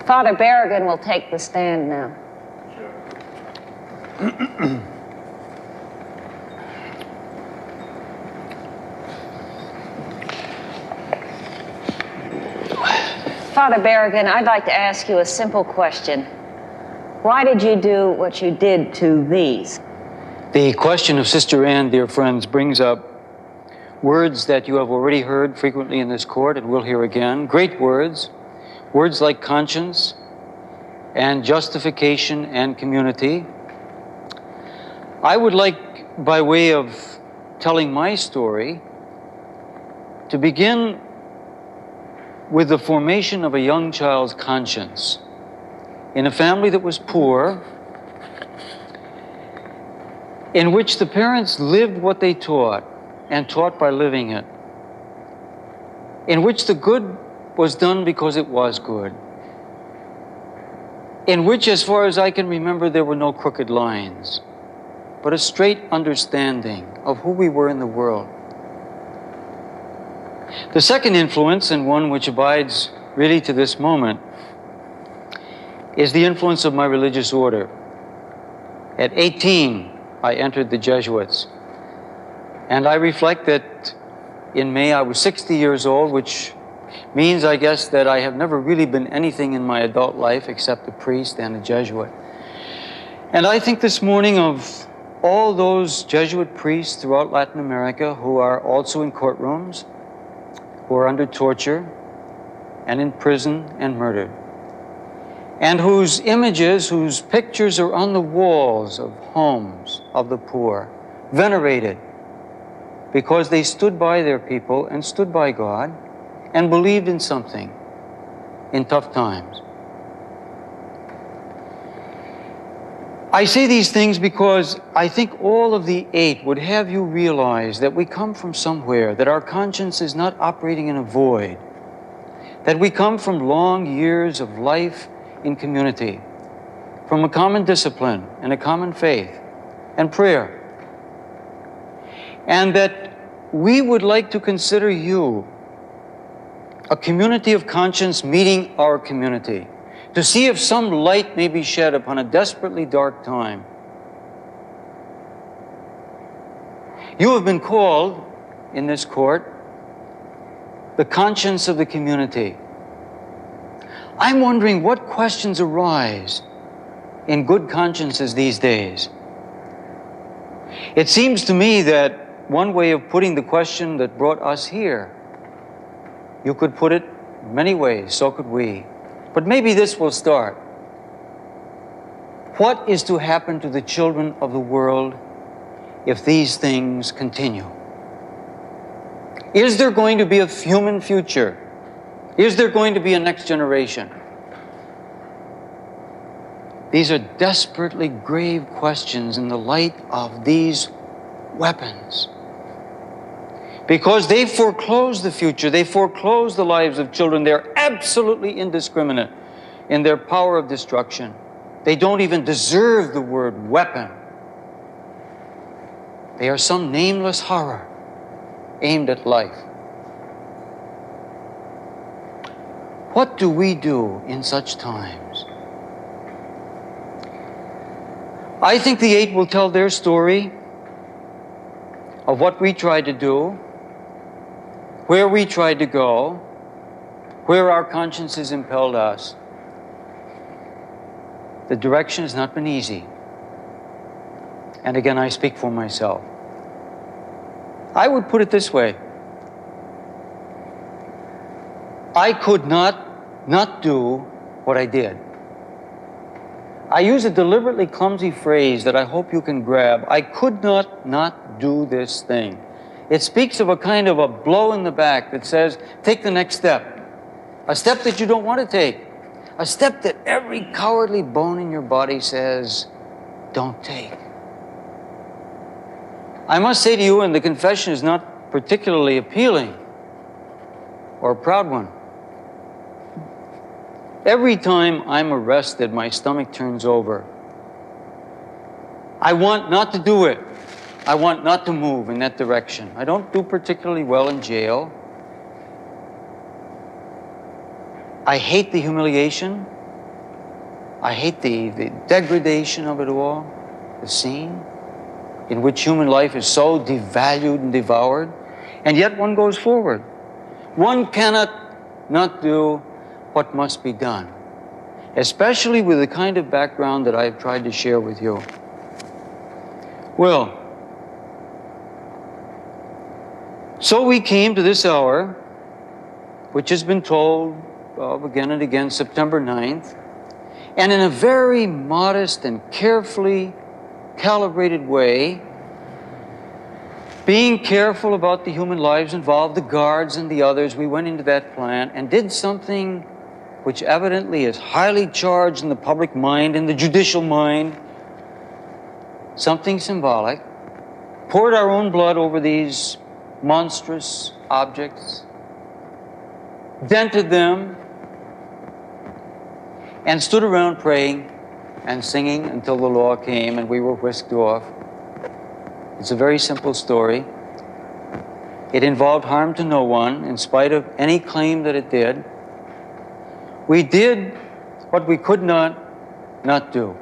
Father Berrigan will take the stand now. Father Berrigan, I'd like to ask you a simple question. Why did you do what you did to these? The question of Sister Anne, dear friends, brings up words that you have already heard frequently in this court and will hear again. Great words. Words like conscience and justification and community. I would like, by way of telling my story, to begin with the formation of a young child's conscience in a family that was poor, in which the parents lived what they taught and taught by living it, in which the good was done because it was good, in which, as far as I can remember, there were no crooked lines, but a straight understanding of who we were in the world. The second influence, and one which abides really to this moment, is the influence of my religious order. At 18, I entered the Jesuits. And I reflect that in May I was 60 years old, which means, I guess, that I have never really been anything in my adult life except a priest and a Jesuit. And I think this morning of all those Jesuit priests throughout Latin America who are also in courtrooms, who are under torture and in prison and murdered, and whose images, whose pictures are on the walls of homes of the poor, venerated because they stood by their people and stood by God and believed in something in tough times. I say these things because I think all of the 8 would have you realize that we come from somewhere, that our conscience is not operating in a void, that we come from long years of life in community, from a common discipline and a common faith and prayer, and that we would like to consider you a community of conscience meeting our community, to see if some light may be shed upon a desperately dark time. You have been called in this court the conscience of the community. I'm wondering what questions arise in good consciences these days. It seems to me that one way of putting the question that brought us here, you could put it many ways, so could we. But maybe this will start. What is to happen to the children of the world if these things continue? Is there going to be a human future? Is there going to be a next generation? These are desperately grave questions in the light of these weapons. Because they foreclose the future, they foreclose the lives of children. They're absolutely indiscriminate in their power of destruction. They don't even deserve the word weapon. They are some nameless horror aimed at life. What do we do in such times? I think the 8 will tell their story of what we tried to do, where we tried to go, where our consciences impelled us. The direction has not been easy. And again, I speak for myself. I would put it this way. I could not do what I did. I use a deliberately clumsy phrase that I hope you can grab. I could not do this thing. It speaks of a kind of a blow in the back that says, take the next step. A step that you don't want to take. A step that every cowardly bone in your body says, don't take. I must say to you, and the confession is not particularly appealing or a proud one, every time I'm arrested, my stomach turns over. I want not to do it. I want not to move in that direction. I don't do particularly well in jail. I hate the humiliation. I hate the degradation of it all, the scene in which human life is so devalued and devoured, and yet one goes forward. One cannot not do what must be done, especially with the kind of background that I've tried to share with you. Well, so we came to this hour, which has been told again and again, September 9th, and in a very modest and carefully calibrated way, being careful about the human lives involved, the guards and the others, we went into that plant and did something which evidently is highly charged in the public mind, in the judicial mind, something symbolic, poured our own blood over these monstrous objects, dented them, and stood around praying and singing until the law came and we were whisked off. It's a very simple story. It involved harm to no one, in spite of any claim that it did. We did what we could not do.